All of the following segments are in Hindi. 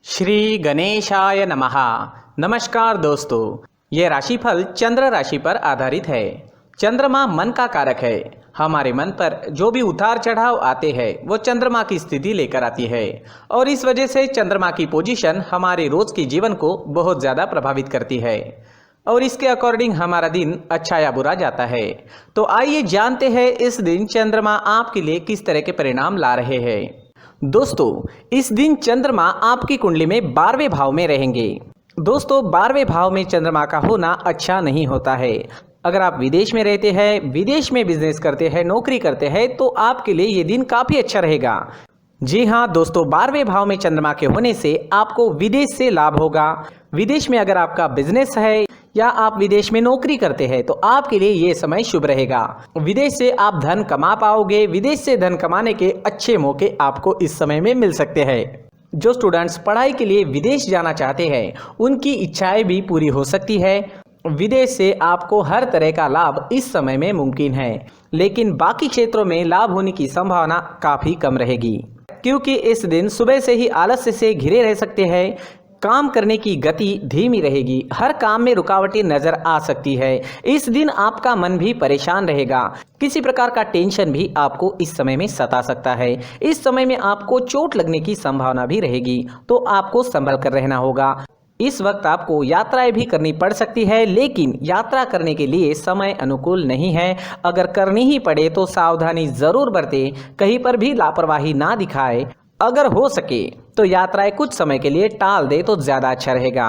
श्री गणेशाय नमः। नमस्कार दोस्तों, ये राशिफल चंद्र राशि पर आधारित है। चंद्रमा मन का कारक है। हमारे मन पर जो भी उतार चढ़ाव आते हैं वो चंद्रमा की स्थिति लेकर आती है और इस वजह से चंद्रमा की पोजीशन हमारे रोज के जीवन को बहुत ज़्यादा प्रभावित करती है और इसके अकॉर्डिंग हमारा दिन अच्छा या बुरा जाता है। तो आइए जानते हैं इस दिन चंद्रमा आपके लिए किस तरह के परिणाम ला रहे हैं। दोस्तों, इस दिन चंद्रमा आपकी कुंडली में 12वें भाव में रहेंगे। दोस्तों, 12वें भाव में चंद्रमा का होना अच्छा नहीं होता है। अगर आप विदेश में रहते हैं, विदेश में बिजनेस करते हैं, नौकरी करते हैं तो आपके लिए ये दिन काफ़ी अच्छा रहेगा। जी हाँ दोस्तों, 12वें भाव में चंद्रमा के होने से आपको विदेश से लाभ होगा। विदेश में अगर आपका बिजनेस है या आप विदेश में नौकरी करते हैं तो आपके लिए ये समय शुभ रहेगा। विदेश से आप धन कमा पाओगे। विदेश से धन कमाने के अच्छे मौके आपको इस समय में मिल सकते हैं। जो स्टूडेंट्स पढ़ाई के लिए विदेश जाना चाहते हैं उनकी इच्छाएं भी पूरी हो सकती है। विदेश से आपको हर तरह का लाभ इस समय में मुमकिन है, लेकिन बाकी क्षेत्रों में लाभ होने की संभावना काफ़ी कम रहेगी क्योंकि इस दिन सुबह से ही आलस्य से घिरे रह सकते हैं। काम करने की गति धीमी रहेगी। हर काम में रुकावटें नजर आ सकती है। इस दिन आपका मन भी परेशान रहेगा। किसी प्रकार का टेंशन भी आपको इस समय में सता सकता है। इस समय में आपको चोट लगने की संभावना भी रहेगी, तो आपको संभल कर रहना होगा। इस वक्त आपको यात्राएं भी करनी पड़ सकती है, लेकिन यात्रा करने के लिए समय अनुकूल नहीं है। अगर करनी ही पड़े तो सावधानी जरूर बरतें, कहीं पर भी लापरवाही ना दिखाए। अगर हो सके तो यात्राएं कुछ समय के लिए टाल दे तो ज़्यादा अच्छा रहेगा।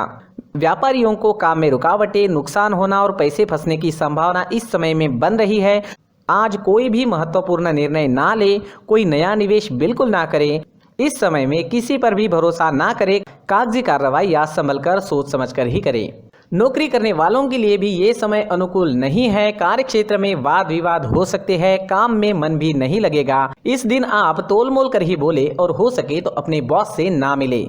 व्यापारियों को काम में रुकावटें, नुकसान होना और पैसे फंसने की संभावना इस समय में बन रही है। आज कोई भी महत्वपूर्ण निर्णय ना ले, कोई नया निवेश बिल्कुल ना करें। इस समय में किसी पर भी भरोसा ना करें। कागजी कार्रवाई या संभल कर सोच समझ कर ही करें। नौकरी करने वालों के लिए भी ये समय अनुकूल नहीं है। कार्य क्षेत्र में वाद विवाद हो सकते हैं। काम में मन भी नहीं लगेगा। इस दिन आप तोल मोल कर ही बोले और हो सके तो अपने बॉस से ना मिले।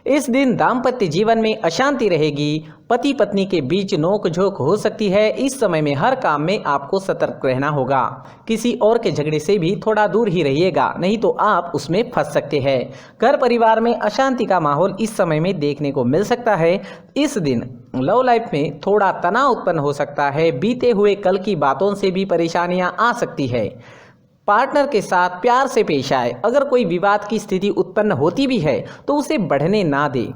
इस दिन दाम्पत्य जीवन में अशांति रहेगी। पति पत्नी के बीच नोक झोंक हो सकती है। इस समय में हर काम में आपको सतर्क रहना होगा। किसी और के झगड़े से भी थोड़ा दूर ही रहिएगा, नहीं तो आप उसमें फंस सकते हैं। घर परिवार में अशांति का माहौल इस समय में देखने को मिल सकता है। इस दिन लव लाइफ में थोड़ा तनाव उत्पन्न हो सकता है। बीते हुए कल की बातों से भी परेशानियां आ सकती है। पार्टनर के साथ प्यार से पेश आए। अगर कोई विवाद की स्थिति उत्पन्न होती भी है तो उसे बढ़ने ना दे।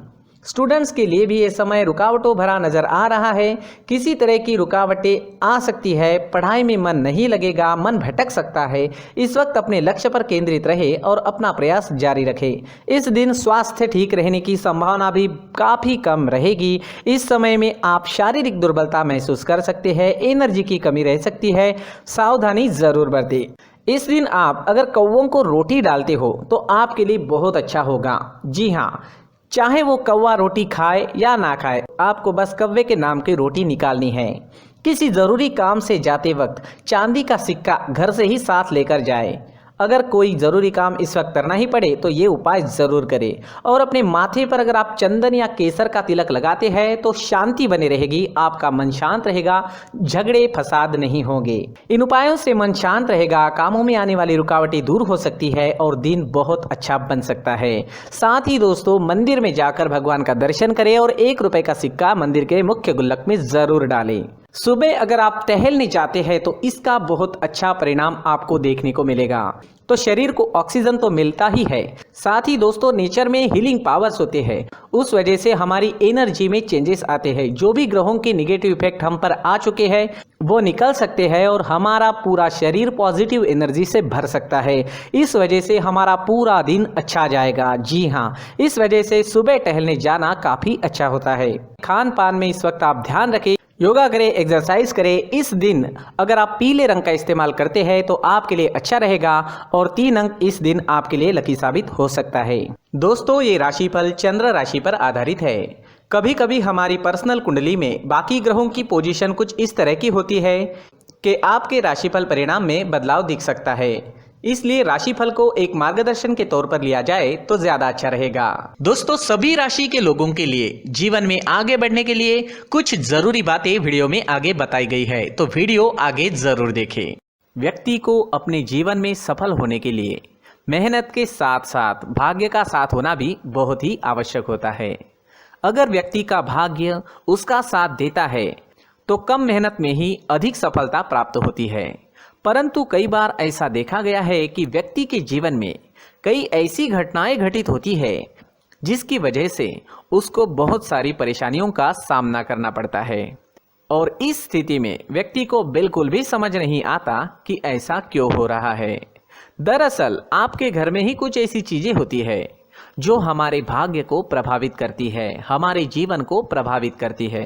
स्टूडेंट्स के लिए भी ये समय रुकावटों भरा नजर आ रहा है। किसी तरह की रुकावटें आ सकती है। पढ़ाई में मन नहीं लगेगा, मन भटक सकता है। इस वक्त अपने लक्ष्य पर केंद्रित रहे और अपना प्रयास जारी रखे। इस दिन स्वास्थ्य ठीक रहने की संभावना भी काफ़ी कम रहेगी। इस समय में आप शारीरिक दुर्बलता महसूस कर सकते हैं। एनर्जी की कमी रह सकती है। सावधानी जरूर बरतें। इस दिन आप अगर कौवों को रोटी डालते हो तो आपके लिए बहुत अच्छा होगा। जी हाँ, चाहे वो कौवा रोटी खाए या ना खाए, आपको बस कौवे के नाम की रोटी निकालनी है। किसी ज़रूरी काम से जाते वक्त चांदी का सिक्का घर से ही साथ लेकर जाए। अगर कोई ज़रूरी काम इस वक्त करना ही पड़े तो ये उपाय ज़रूर करें। और अपने माथे पर अगर आप चंदन या केसर का तिलक लगाते हैं तो शांति बनी रहेगी। आपका मन शांत रहेगा, झगड़े फसाद नहीं होंगे। इन उपायों से मन शांत रहेगा, कामों में आने वाली रुकावटें दूर हो सकती है और दिन बहुत अच्छा बन सकता है। साथ ही दोस्तों, मंदिर में जाकर भगवान का दर्शन करें और 1 रुपए का सिक्का मंदिर के मुख्य गुल्लक में ज़रूर डालें। सुबह अगर आप टहलने जाते हैं तो इसका बहुत अच्छा परिणाम आपको देखने को मिलेगा। तो शरीर को ऑक्सीजन तो मिलता ही है, साथ ही दोस्तों नेचर में हीलिंग पावर्स होते हैं। उस वजह से हमारी एनर्जी में चेंजेस आते हैं। जो भी ग्रहों के निगेटिव इफेक्ट हम पर आ चुके हैं वो निकल सकते हैं और हमारा पूरा शरीर पॉजिटिव एनर्जी से भर सकता है। इस वजह से हमारा पूरा दिन अच्छा जाएगा। जी हाँ, इस वजह से सुबह टहलने जाना काफ़ी अच्छा होता है। खान पान में इस वक्त आप ध्यान रखें, योगा करें, एक्सरसाइज करें। इस दिन अगर आप पीले रंग का इस्तेमाल करते हैं तो आपके लिए अच्छा रहेगा और 3 अंक इस दिन आपके लिए लकी साबित हो सकता है। दोस्तों, ये राशिफल चंद्र राशि पर आधारित है। कभी कभी हमारी पर्सनल कुंडली में बाकी ग्रहों की पोजीशन कुछ इस तरह की होती है कि आपके राशिफल परिणाम में बदलाव दिख सकता है। इसलिए राशिफल को एक मार्गदर्शन के तौर पर लिया जाए तो ज्यादा अच्छा रहेगा। दोस्तों, सभी राशि के लोगों के लिए जीवन में आगे बढ़ने के लिए कुछ जरूरी बातें वीडियो में आगे बताई गई है, तो वीडियो आगे जरूर देखें। व्यक्ति को अपने जीवन में सफल होने के लिए मेहनत के साथ साथ भाग्य का साथ होना भी बहुत ही आवश्यक होता है। अगर व्यक्ति का भाग्य उसका साथ देता है तो कम मेहनत में ही अधिक सफलता प्राप्त होती है। परंतु कई बार ऐसा देखा गया है कि व्यक्ति के जीवन में कई ऐसी घटनाएं घटित होती है जिसकी वजह से उसको बहुत सारी परेशानियों का सामना करना पड़ता है, और इस स्थिति में व्यक्ति को बिल्कुल भी समझ नहीं आता कि ऐसा क्यों हो रहा है। दरअसल आपके घर में ही कुछ ऐसी चीजें होती है जो हमारे भाग्य को प्रभावित करती है, हमारे जीवन को प्रभावित करती है,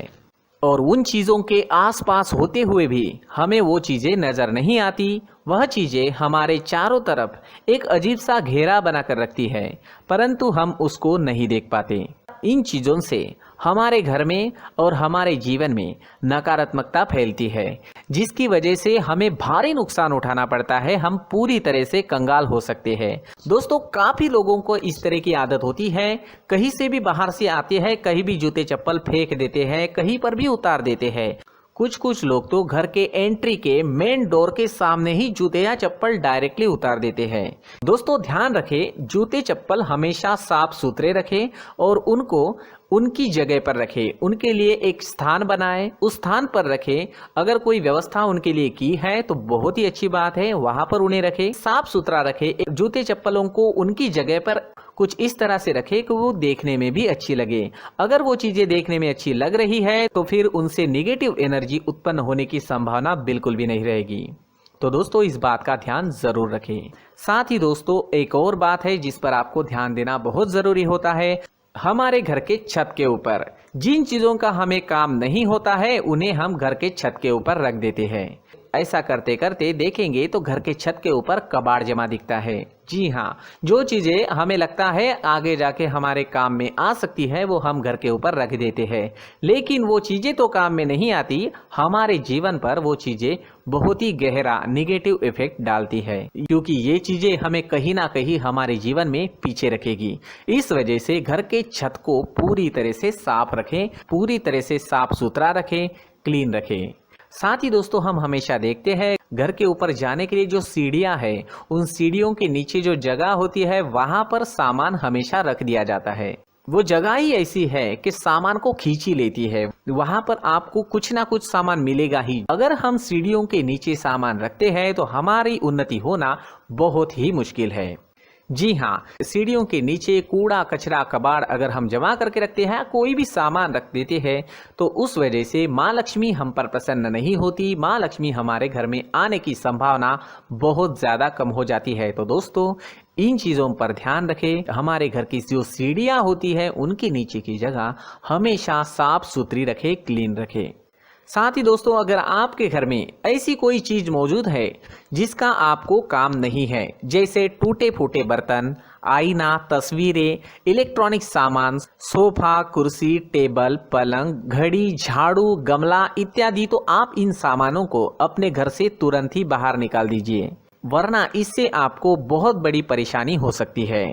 और उन चीज़ों के आसपास होते हुए भी हमें वो चीज़ें नज़र नहीं आती। वह चीज़ें हमारे चारों तरफ एक अजीब सा घेरा बनाकर रखती है, परंतु हम उसको नहीं देख पाते। इन चीज़ों से हमारे घर में और हमारे जीवन में नकारात्मकता फैलती है, जिसकी वजह से हमें भारी नुकसान उठाना पड़ता है, हम पूरी तरह से कंगाल हो सकते हैं। दोस्तों, काफ़ी लोगों को इस तरह की आदत होती है, कहीं से भी बाहर से आते हैं, कहीं भी जूते चप्पल फेंक देते हैं, कहीं पर भी उतार देते हैं। कुछ लोग तो घर के एंट्री के मेन डोर के सामने ही जूते या चप्पल डायरेक्टली उतार देते हैं। दोस्तों, ध्यान रखें, जूते चप्पल हमेशा साफ सुथरे रखें और उनको उनकी जगह पर रखें, उनके लिए एक स्थान बनाएं, उस स्थान पर रखें। अगर कोई व्यवस्था उनके लिए की है तो बहुत ही अच्छी बात है, वहां पर उन्हें रखें, साफ सुथरा रखें। जूते चप्पलों को उनकी जगह पर कुछ इस तरह से रखें कि वो देखने में भी अच्छी लगे। अगर वो चीजें देखने में अच्छी लग रही है तो फिर उनसे निगेटिव एनर्जी उत्पन्न होने की संभावना बिल्कुल भी नहीं रहेगी। तो दोस्तों, इस बात का ध्यान जरूर रखें। साथ ही दोस्तों, एक और बात है जिस पर आपको ध्यान देना बहुत जरूरी होता है। हमारे घर के छत के ऊपर जिन चीजों का हमें काम नहीं होता है उन्हें हम घर के छत के ऊपर रख देते हैं। ऐसा करते करते देखेंगे तो घर के छत के ऊपर कबाड़ जमा दिखता है। जी हाँ, जो चीजें हमें लगता है आगे जाके हमारे काम में आ सकती है वो हम घर के ऊपर रख देते हैं, लेकिन वो चीजें तो काम में नहीं आती, हमारे जीवन पर वो चीजें बहुत ही गहरा निगेटिव इफेक्ट डालती है, क्योंकि ये चीजें हमें कहीं ना कहीं हमारे जीवन में पीछे रखेगी। इस वजह से घर के छत को पूरी तरह से साफ रखें, पूरी तरह से साफ सुथरा रखें, क्लीन रखें। साथ ही दोस्तों, हम हमेशा देखते हैं घर के ऊपर जाने के लिए जो सीढ़ियां हैं, उन सीढ़ियों के नीचे जो जगह होती है वहां पर सामान हमेशा रख दिया जाता है। वो जगह ही ऐसी है कि सामान को खींच ही लेती है, वहां पर आपको कुछ ना कुछ सामान मिलेगा ही। अगर हम सीढ़ियों के नीचे सामान रखते हैं तो हमारी उन्नति होना बहुत ही मुश्किल है। जी हाँ, सीढ़ियों के नीचे कूड़ा कचरा कबाड़ अगर हम जमा करके रखते हैं, कोई भी सामान रख देते हैं, तो उस वजह से माँ लक्ष्मी हम पर प्रसन्न नहीं होती, माँ लक्ष्मी हमारे घर में आने की संभावना बहुत ज़्यादा कम हो जाती है। तो दोस्तों, इन चीज़ों पर ध्यान रखें। हमारे घर की जो सीढ़ियाँ होती है उनके नीचे की जगह हमेशा साफ सुथरी रखें, क्लीन रखें। साथ ही दोस्तों, अगर आपके घर में ऐसी कोई चीज मौजूद है जिसका आपको काम नहीं है, जैसे टूटे फूटे बर्तन, आईना, तस्वीरें, इलेक्ट्रॉनिक सामान, सोफा, कुर्सी, टेबल, पलंग, घड़ी, झाड़ू, गमला इत्यादि, तो आप इन सामानों को अपने घर से तुरंत ही बाहर निकाल दीजिए, वरना इससे आपको बहुत बड़ी परेशानी हो सकती है।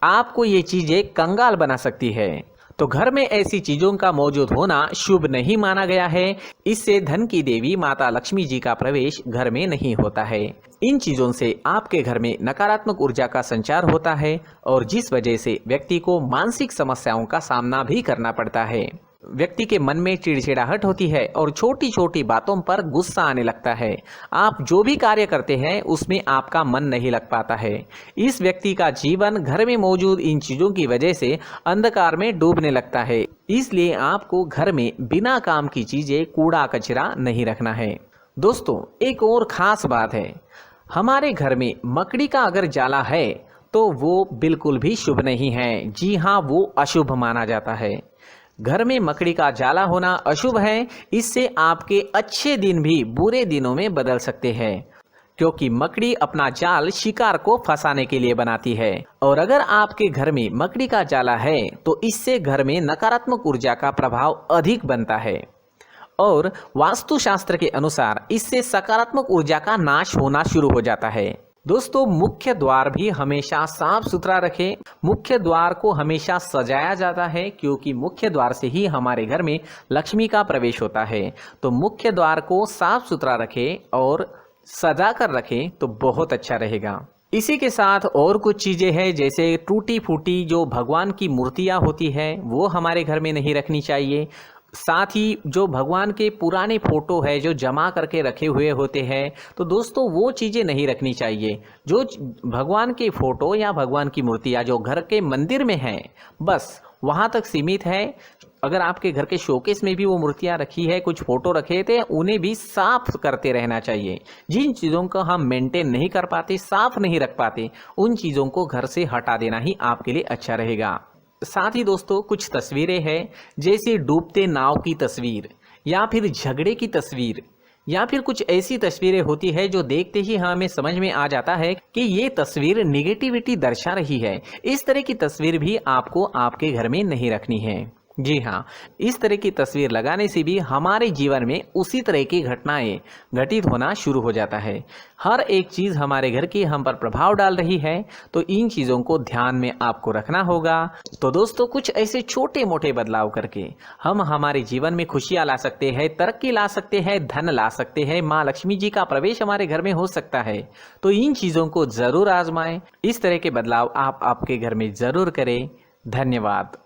आपको ये चीजें कंगाल बना सकती है। तो घर में ऐसी चीजों का मौजूद होना शुभ नहीं माना गया है। इससे धन की देवी माता लक्ष्मी जी का प्रवेश घर में नहीं होता है। इन चीजों से आपके घर में नकारात्मक ऊर्जा का संचार होता है और जिस वजह से व्यक्ति को मानसिक समस्याओं का सामना भी करना पड़ता है। व्यक्ति के मन में चिड़चिड़ाहट होती है और छोटी छोटी बातों पर गुस्सा आने लगता है। आप जो भी कार्य करते हैं उसमें आपका मन नहीं लग पाता है। इस व्यक्ति का जीवन घर में मौजूद इन चीजों की वजह से अंधकार में डूबने लगता है। इसलिए आपको घर में बिना काम की चीजें, कूड़ा कचरा नहीं रखना है। दोस्तों, एक और खास बात है, हमारे घर में मकड़ी का अगर जाला है तो वो बिल्कुल भी शुभ नहीं है। जी हाँ, वो अशुभ माना जाता है। घर में मकड़ी का जाला होना अशुभ है। इससे आपके अच्छे दिन भी बुरे दिनों में बदल सकते हैं, क्योंकि मकड़ी अपना जाल शिकार को फंसाने के लिए बनाती है। और अगर आपके घर में मकड़ी का जाला है तो इससे घर में नकारात्मक ऊर्जा का प्रभाव अधिक बनता है और वास्तुशास्त्र के अनुसार इससे सकारात्मक ऊर्जा का नाश होना शुरू हो जाता है। दोस्तों, मुख्य द्वार भी हमेशा साफ सुथरा रखें। मुख्य द्वार को हमेशा सजाया जाता है, क्योंकि मुख्य द्वार से ही हमारे घर में लक्ष्मी का प्रवेश होता है। तो मुख्य द्वार को साफ सुथरा रखें और सजा कर रखें तो बहुत अच्छा रहेगा। इसी के साथ और कुछ चीज़ें हैं, जैसे टूटी फूटी जो भगवान की मूर्तियाँ होती हैं वो हमारे घर में नहीं रखनी चाहिए। साथ ही जो भगवान के पुराने फ़ोटो है जो जमा करके रखे हुए होते हैं, तो दोस्तों वो चीज़ें नहीं रखनी चाहिए। भगवान के फ़ोटो या भगवान की मूर्तियाँ जो घर के मंदिर में हैं, बस वहाँ तक सीमित है। अगर आपके घर के शोकेस में भी वो मूर्तियाँ रखी है, कुछ फ़ोटो रखे थे, उन्हें भी साफ़ करते रहना चाहिए। जिन चीज़ों को हम मेंटेन नहीं कर पाते, साफ़ नहीं रख पाते, उन चीज़ों को घर से हटा देना ही आपके लिए अच्छा रहेगा। साथ ही दोस्तों कुछ तस्वीरें हैं, जैसे डूबते नाव की तस्वीर या फिर झगड़े की तस्वीर या फिर कुछ ऐसी तस्वीरें होती है जो देखते ही हमें समझ में आ जाता है कि ये तस्वीर निगेटिविटी दर्शा रही है। इस तरह की तस्वीर भी आपको आपके घर में नहीं रखनी है। जी हाँ, इस तरह की तस्वीर लगाने से भी हमारे जीवन में उसी तरह की घटनाएं घटित होना शुरू हो जाता है। हर एक चीज़ हमारे घर की हम पर प्रभाव डाल रही है, तो इन चीज़ों को ध्यान में आपको रखना होगा। तो दोस्तों कुछ ऐसे छोटे मोटे बदलाव करके हम हमारे जीवन में खुशियाँ ला सकते हैं, तरक्की ला सकते हैं, धन ला सकते हैं, माँ लक्ष्मी जी का प्रवेश हमारे घर में हो सकता है। तो इन चीज़ों को ज़रूर आजमाएं। इस तरह के बदलाव आप आपके घर में ज़रूर करें। धन्यवाद।